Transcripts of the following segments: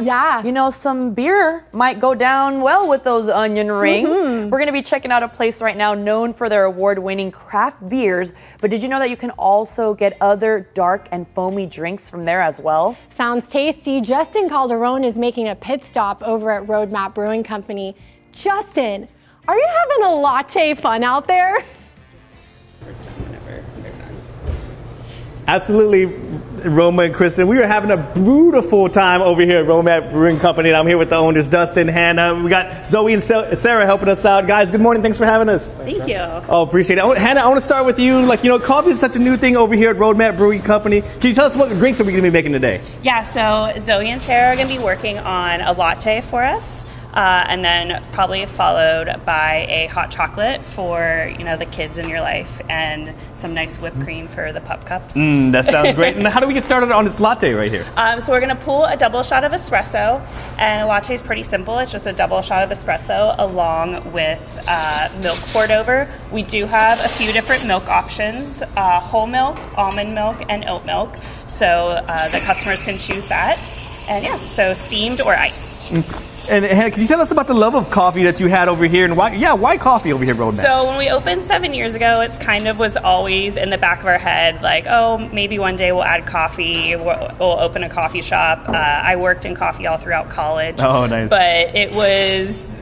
Yeah. You know, some beer might go down well with those onion rings. We're going to be checking out a place right now known for their award-winning craft beers. But did you know that you can also get other dark and foamy drinks from there as well? Sounds tasty. Justin Calderon is making a pit stop over at Roadmap Brewing Company. Justin, are you having a latte fun out there? Absolutely, Roma and Kristen. We are having a beautiful time over here at Roadmap Brewing Company. And I'm here with the owners, Dustin, Hannah. We got Zoe and Sarah helping us out. Guys, good morning. Thanks for having us. Thank you. Oh, appreciate it. Hannah, I want to start with you. Coffee is such a new thing over here at Roadmap Brewing Company. Can you tell us what drinks are we going to be making today? Yeah, so Zoe and Sarah are going to be working on a latte for us. And then probably followed by a hot chocolate for, the kids in your life and some nice whipped cream for the pup cups. That sounds great. And how do we get started on this latte right here? So we're going to pull a double shot of espresso, and a latte is pretty simple. It's just a double shot of espresso along with milk poured over. We do have a few different milk options, whole milk, almond milk, and oat milk. So the customers can choose that. And so steamed or iced. And Hannah, can you tell us about the love of coffee that you had over here, and why coffee over here, Roadmap? So when we opened 7 years ago, it's kind of was always in the back of our head, like, oh, maybe one day we'll add coffee, we'll open a coffee shop. I worked in coffee all throughout college. Oh, nice. But it was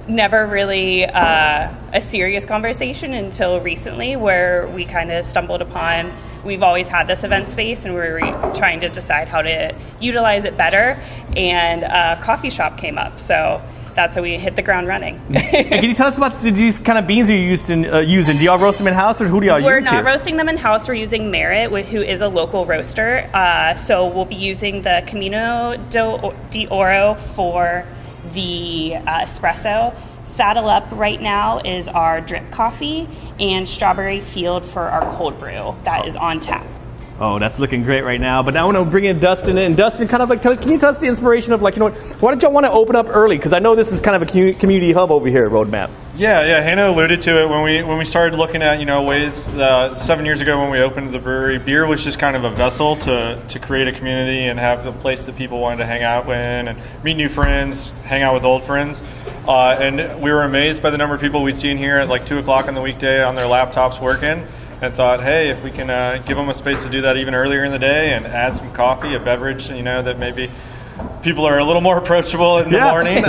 never really a serious conversation until recently, where we kind of stumbled upon. We've always had this event space, and we were trying to decide how to utilize it better, and a coffee shop came up. So that's how we hit the ground running. And can you tell us about these kind of beans you're using? Do y'all roast them in-house, or who do y'all use We're here? not roasting them in-house. We're using Merit, who is a local roaster. So we'll be using the Camino de Oro for the espresso. Saddle Up right now is our drip coffee, and Strawberry Field for our cold brew that is on tap. Oh, that's looking great right now. But I want to bring in Dustin. And Dustin, kind of can you tell us the inspiration of why did y'all want to open up early? Because I know this is kind of a community hub over here at Roadmap. Yeah. Hannah alluded to it when we started looking at ways. 7 years ago when we opened the brewery, beer was just kind of a vessel to create a community and have a place that people wanted to hang out in and meet new friends, hang out with old friends. And we were amazed by the number of people we'd seen here at 2 o'clock on the weekday on their laptops working, and thought, hey, if we can give them a space to do that even earlier in the day and add some coffee, a beverage, that maybe people are a little more approachable in the morning.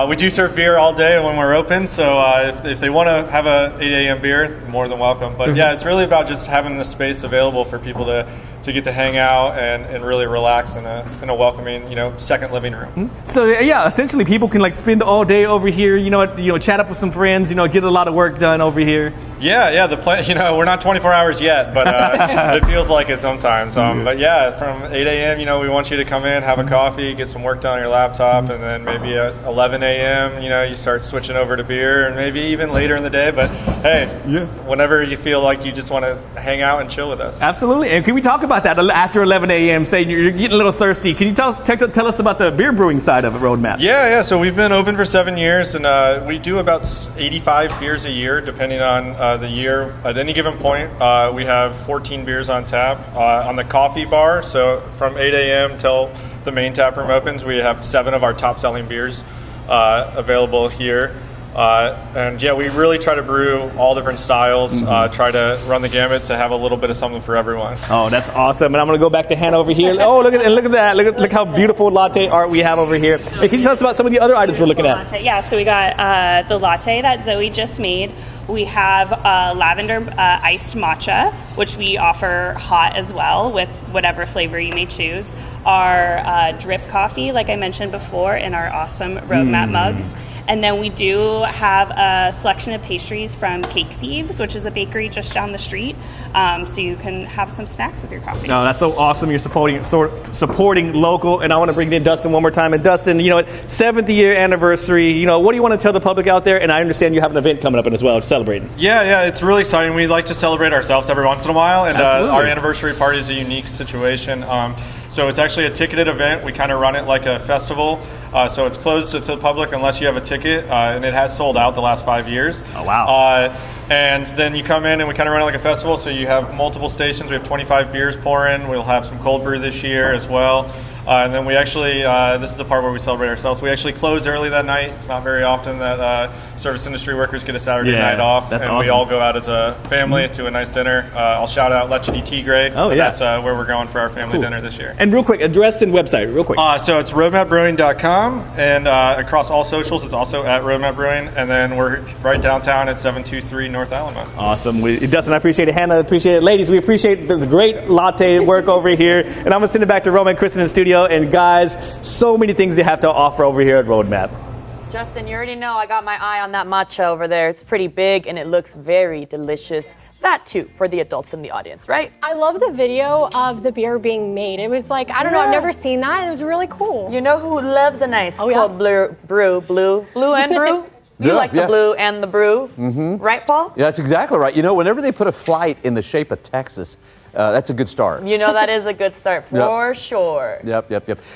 We do serve beer all day when we're open, so if they want to have a 8 a.m. beer, more than welcome. But it's really about just having the space available for people to get to hang out and really relax in a welcoming, second living room. So essentially people can spend all day over here, chat up with some friends, get a lot of work done over here. Yeah. The plan, we're not 24 hours yet, but it feels like it sometimes. But from 8 a.m., we want you to come in, have a coffee, get some work done on your laptop, and then maybe at 11 a.m., you start switching over to beer, and maybe even later in the day. But hey, whenever you feel like you just want to hang out and chill with us. Absolutely. And can we talk about that after 11 a.m., saying you're getting a little thirsty? Can you tell us about the beer brewing side of it, Roadmap? Yeah. So we've been open for 7 years, and we do about 85 beers a year, depending on the year. At any given point, we have 14 beers on tap. On the coffee bar, so from 8 a.m. till the main tap room opens, we have 7 of our top-selling beers available here. We really try to brew all different styles, try to run the gamut to have a little bit of something for everyone. Oh, that's awesome. And I'm going to go back to Hannah over here. Oh, look at that. Look how beautiful latte art we have over here. Hey, can you tell us about some of the other items we're looking at? Latte. Yeah, so we got the latte that Zoe just made. We have lavender iced matcha, which we offer hot as well with whatever flavor you may choose. Our drip coffee, like I mentioned before, in our awesome Roadmap mugs. And then we do have a selection of pastries from Cake Thieves, which is a bakery just down the street. So you can have some snacks with your coffee. No, that's so awesome. You're supporting local. And I want to bring in Dustin one more time. And Dustin, 7th year anniversary. What do you want to tell the public out there? And I understand you have an event coming up as well, celebrating. Yeah, it's really exciting. We like to celebrate ourselves every once in a while. And our anniversary party is a unique situation. So it's actually a ticketed event. We kind of run it like a festival. So it's closed to the public unless you have a ticket, and it has sold out the last 5 years. Oh, wow. And then you come in and we kind of run it like a festival. So you have multiple stations. We have 25 beers pouring. We'll have some cold brew this year as well. And then we actually, this is the part where we celebrate ourselves. We actually close early that night. It's not very often that service industry workers get a Saturday night off. That's and awesome. we all go out as a family to a nice dinner. I'll shout out Leche de Tigre. Oh, yeah. That's where we're going for our family dinner this year. And real quick, address and website, real quick. So it's roadmapbrewing.com, and across all socials, it's also at Roadmap Brewing. And then we're right downtown at 723 North Alamo. Awesome. Dustin, I appreciate it. Hannah, I appreciate it. Ladies, we appreciate the great latte work over here. And I'm going to send it back to Roman and Kristen in the studio. And guys, so many things they have to offer over here at Roadmap. Justin, you already know I got my eye on that matcha over there. It's pretty big and it looks very delicious. That too for the adults in the audience, right? I love the video of the beer being made. It was like, I don't know, I've never seen that. It was really cool. You know who loves a nice Oh, yeah. cold blue and brew? You like the blue and the brew, right, Paul? Yeah, that's exactly right. You know, whenever they put a flight in the shape of Texas, that's a good start. You know that is a good start for sure. Yep.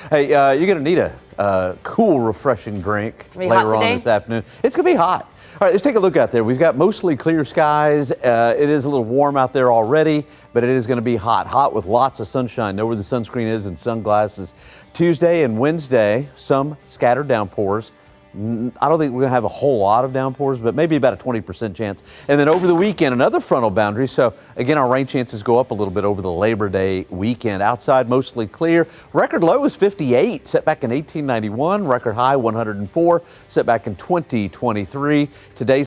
Hey, you're going to need a cool, refreshing drink be hot later on today? this afternoon. It's going to be hot. All right, let's take a look out there. We've got mostly clear skies. It is a little warm out there already, but it is going to be hot. Hot with lots of sunshine. Know where the sunscreen is and sunglasses. Tuesday and Wednesday, some scattered downpours. I don't think we're going to have a whole lot of downpours, but maybe about a 20% chance. And then over the weekend, another frontal boundary. So, again, our rain chances go up a little bit over the Labor Day weekend. Outside, mostly clear. Record low is 58, set back in 1891. Record high, 104, set back in 2023. Today's